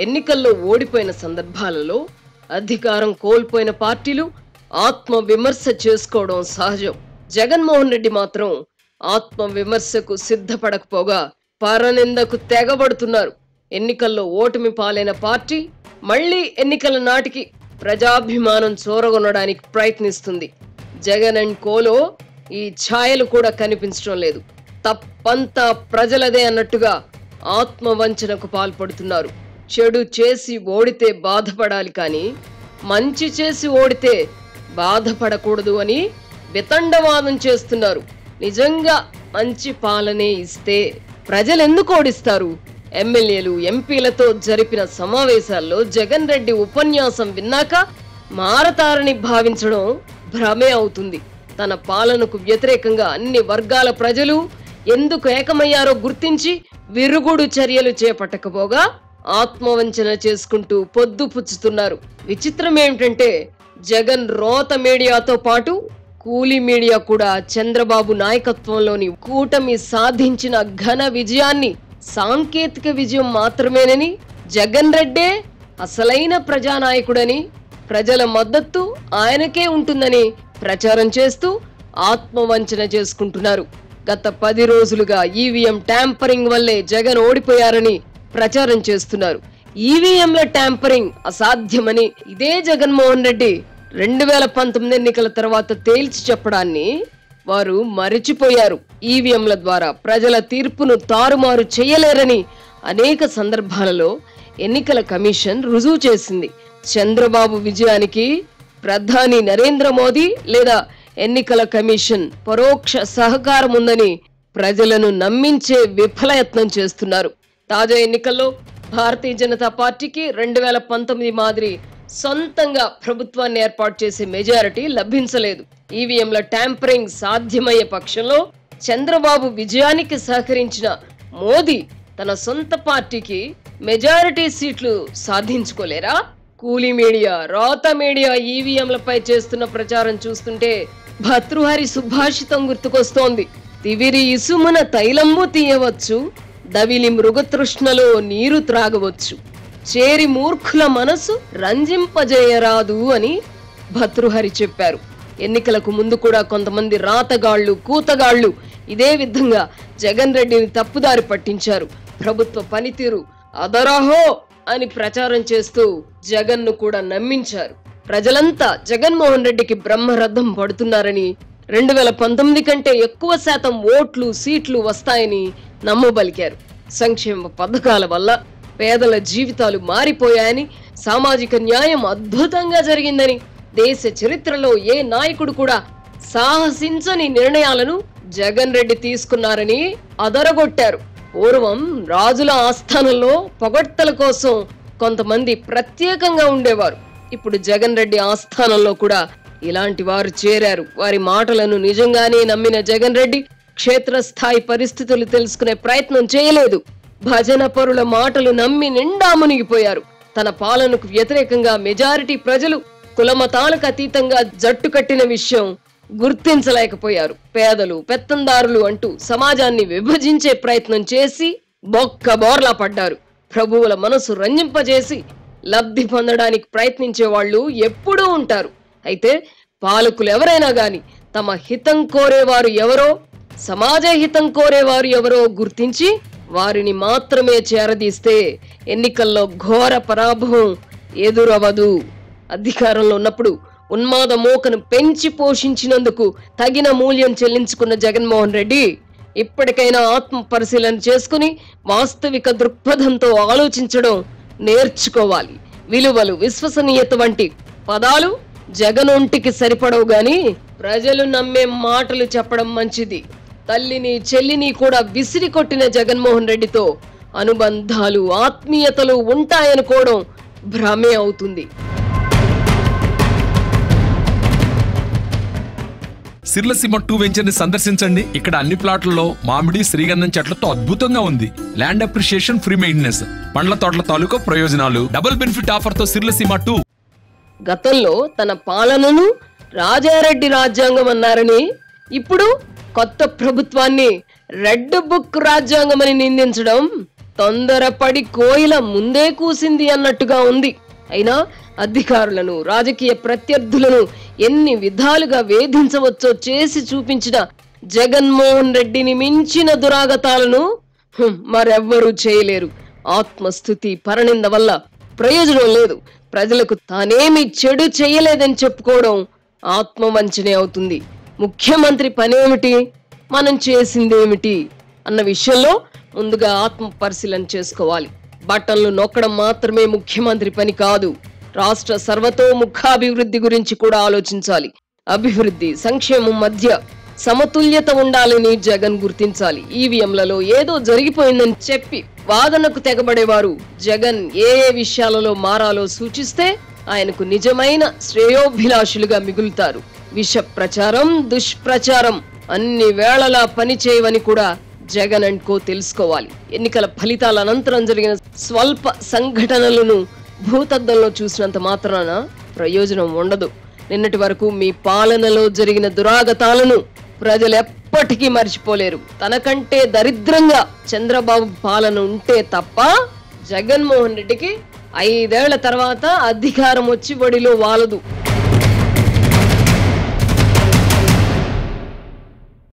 ఎన్నికల్లో ఓడిపోయిన సందర్భాలలో అధికారం కోల్పోయిన పార్టీలు ఆత్మ విమర్శ చేసుకోవడం సహజం. జగన్మోహన్ రెడ్డి మాత్రం ఆత్మ విమర్శకు సిద్ధపడకపోగా పరనిందకు తెగబడుతున్నారు. ఎన్నికల్లో ఓటమి పాలైన పార్టీ మళ్లీ ఎన్నికల నాటికి ప్రజాభిమానం చూరగొనడానికి ప్రయత్నిస్తుంది. జగన్ అండ్ కోలో ఈ ఛాయలు కూడా కనిపించడం లేదు. తప్పంతా ప్రజలదే అన్నట్టుగా ఆత్మవంచనకు పాల్పడుతున్నారు. చెడు చేసి ఓడితే బాధపడాలి కానీ మంచి చేసి ఓడితే బాధపడకూడదు అని వితండవాదం చేస్తున్నారు. నిజంగా మంచి పాలనే ఇస్తే ప్రజలెందుకు ఓడిస్తారు? ఎమ్మెల్యేలు ఎంపీలతో జరిపిన సమావేశాల్లో జగన్ రెడ్డి ఉపన్యాసం విన్నాక మారతారని భావించడం భ్రమే అవుతుంది. తన పాలనకు వ్యతిరేకంగా అన్ని వర్గాల ప్రజలు ఎందుకు ఏకమయ్యారో గుర్తించి విరుగుడు చర్యలు చేపట్టకపోగా ఆత్మవంచన చేసుకుంటూ పొద్దుపుచ్చుతున్నారు. విచిత్రం ఏమిటంటే జగన్ రోత మీడియాతో పాటు కూలీ మీడియా కూడా చంద్రబాబు నాయకత్వంలోని కూటమి సాధించిన ఘన విజయాన్ని సాంకేతిక విజయం మాత్రమేనని, జగన్ రెడ్డే అసలైన ప్రజానాయకుడని, ప్రజల మద్దతు ఆయనకే ఉంటుందని ప్రచారం చేస్తూ ఆత్మవంచన చేసుకుంటున్నారు. గత 10 రోజులుగా ఈవీఎం ట్యాంపరింగ్ వల్లే జగన్ ఓడిపోయారని ప్రచారం చేస్తున్నారు. ఈవీఎంల ట్యాంపరింగ్ అసాధ్యమని ఇదే జగన్మోహన్ రెడ్డి 2019 ఎన్నికల తర్వాత తేల్చి చెప్పడాన్ని వారు మరిచిపోయారు. ఈవీఎంల ద్వారా ప్రజల తీర్పును తారుమారు చేయలేరని అనేక సందర్భాలలో ఎన్నికల కమిషన్ రుజువు చేసింది. చంద్రబాబు విజయానికి ప్రధాని నరేంద్ర మోదీ లేదా ఎన్నికల కమిషన్ పరోక్ష సహకారం ఉందని ప్రజలను నమ్మించే విఫలయత్నం చేస్తున్నారు. తాజా ఎన్నికల్లో భారతీయ జనతా పార్టీకి 2019 మాదిరి సొంతంగా ప్రభుత్వాన్ని ఏర్పాటు చేసే మెజారిటీ లభించలేదు. ఈవీఎంల ట్యాంపరింగ్ సాధ్యమయ్యే పక్షంలో చంద్రబాబు విజయానికి సహకరించిన మోదీ తన సొంత పార్టీకి మెజారిటీ సీట్లు సాధించుకోలేరా? కూలీ మీడియా, రోత మీడియా ఈవీఎంలపై చేస్తున్న ప్రచారం చూస్తుంటే భర్తృహరి సుభాషితం గుర్తుకొస్తోంది. తివిరి ఇసుమున తైలంబు తీయవచ్చు, దవిలి మృగతృష్ణలో నీరు త్రాగవచ్చు, చేరి మూర్ఖుల మనసు రంజింపజేయరాదు అని భర్తృహరి చెప్పారు. ఎన్నికలకు ముందు కూడా కొంతమంది రాతగాళ్లు, కూతగాళ్లు ఇదే విధంగా జగన్ రెడ్డిని తప్పుదారి పట్టించారు. ప్రభుత్వ పనితీరు అదరహో అని ప్రచారం చేస్తూ జగన్ను కూడా నమ్మించారు. ప్రజలంతా జగన్మోహన్ రెడ్డికి బ్రహ్మరథం పడుతున్నారని, 2019 కంటే ఎక్కువ శాతం ఓట్లు, సీట్లు వస్తాయని నమ్మబలికారు. సంక్షేమ పథకాల వల్ల పేదల జీవితాలు మారిపోయాయని, సామాజిక న్యాయం అద్భుతంగా జరిగిందని, దేశ చరిత్రలో ఏ నాయకుడు కూడా సాహసించని నిర్ణయాలను జగన్ రెడ్డి తీసుకున్నారని అదరగొట్టారు. పూర్వం రాజుల ఆస్థానంలో పొగడ్తల కోసం కొంతమంది ప్రత్యేకంగా ఉండేవారు. ఇప్పుడు జగన్ రెడ్డి ఆస్థానంలో కూడా ఇలాంటి వారు చేరారు. వారి మాటలను నిజంగానే నమ్మిన జగన్ రెడ్డి క్షేత్రస్థాయి పరిస్థితులు తెలుసుకునే ప్రయత్నం చేయలేదు. భజన పరుల మాటలు నమ్మి నిండా మునిగిపోయారు. తన పాలనకు వ్యతిరేకంగా మెజారిటీ ప్రజలు కులమతాలకు అతీతంగా జట్టు కట్టిన విషయం గుర్తించలేకపోయారు. పేదలు, పెత్తందారులు అంటూ సమాజాన్ని విభజించే ప్రయత్నం చేసి బొక్క బోర్లా పడ్డారు. ప్రభువుల మనసు రంజింపజేసి లబ్ధి పొందడానికి ప్రయత్నించే వాళ్ళు ఎప్పుడూ ఉంటారు. అయితే పాలకులు ఎవరైనా గాని తమ హితం కోరేవారు ఎవరో, సమాజ హితం కోరేవారు ఎవరో గుర్తించి వారిని మాత్రమే చేరదీస్తే ఎన్నికల్లో ఘోర పరాభవం ఎదురవదు. అధికారంలో ఉన్నప్పుడు ఉన్మాద మోకను పెంచి పోషించినందుకు తగిన మూల్యం చెల్లించుకున్న జగన్మోహన్ రెడ్డి ఇప్పటికైనా ఆత్మ పరిశీలన చేసుకుని వాస్తవిక దృక్పథంతో ఆలోచించడం నేర్చుకోవాలి. విలువలు, విశ్వసనీయత వంటి పదాలు జగనొంటికి సరిపడవు గాని ప్రజలు నమ్మే మాటలు చెప్పడం మంచిది. తల్లిని, చెల్లిని కూడా విసిరి కొట్టిన జగన్మోహన్ రెడ్డితో అనుబంధాలు, ఆత్మీయతలు ఉంటాయనుకోవడం భ్రమే అవుతుంది. సిర్లసీమ 2 వెంచర్ ని సందర్శించండి. ఇక్కడ అన్ని ప్లాట్లలో మామిడి, శ్రీగంధం చెట్లతో అద్భుతంగా ఉంది. ల్యాండ్ అప్రిషియేషన్, ఫ్రీ మెయింటెనెన్స్, పండ్ల తోటల తాలూకా ప్రయోజనాలు, డబుల్ బెనిఫిట్ ఆఫర్ తో సిర్లసీమ 2. గతంలో తన పాలనను రాజారెడ్డి రాజ్యాంగం అన్నారని, ఇప్పుడు కొత్త ప్రభుత్వాన్ని రెడ్ బుక్ రాజ్యాంగం అని నిందించడం తొందరపడి కోయిల ముందే కూసింది అన్నట్టుగా ఉంది. అయినా అధికారులను, రాజకీయ ప్రత్యర్థులను ఎన్ని విధాలుగా వేధించవచ్చో చేసి చూపించిన జగన్మోహన్ రెడ్డిని మించిన దురాగతాలను మరెవ్వరూ చేయలేరు. ఆత్మస్థుతి, పరనింద వల్ల ప్రయోజనం లేదు. ప్రజలకు తానేమి చెడు చేయలేదని చెప్పుకోవడం ఆత్మవంచనే అవుతుంది. ముఖ్యమంత్రి పనేమిటి, మనం చేసిందేమిటి అన్న విషయంలో ముందుగా ఆత్మ పరిశీలన చేసుకోవాలి. బటన్లు నొక్కడం మాత్రమే ముఖ్యమంత్రి పని కాదు. రాష్ట్ర సర్వతోముఖాభివృద్ధి గురించి కూడా ఆలోచించాలి. అభివృద్ధి, సంక్షేమం మధ్య సమతుల్యత ఉండాలని జగన్ గుర్తించాలి. ఈవీఎంలలో ఏదో జరిగిపోయిందని చెప్పి వాదనకు తెగబడేవారు జగన్ ఏ విషయాలలో మారాలో సూచిస్తే ఆయనకు నిజమైన శ్రేయోభిలాషులుగా మిగులుతారు. విష ప్రచారం, దుష్ప్రచారం అన్ని వేళలా పనిచేయవని కూడా జగన్ అండ్ కో తెలుసుకోవాలి. ఎన్నికల ఫలితాల అనంతరం జరిగిన స్వల్ప సంఘటనలను భూతద్దంలో చూసినంత మాత్రాన ప్రయోజనం ఉండదు. నిన్నటి వరకు మీ పాలనలో జరిగిన దురాగతాలను ప్రజలు ఎప్పటికీ మర్చిపోలేరు. తనకంటే దరిద్రంగా చంద్రబాబు పాలన ఉంటే తప్ప జగన్మోహన్ రెడ్డికి 5 ఏళ్ల తర్వాత అధికారం వచ్చి ఒడిలో వాలదు.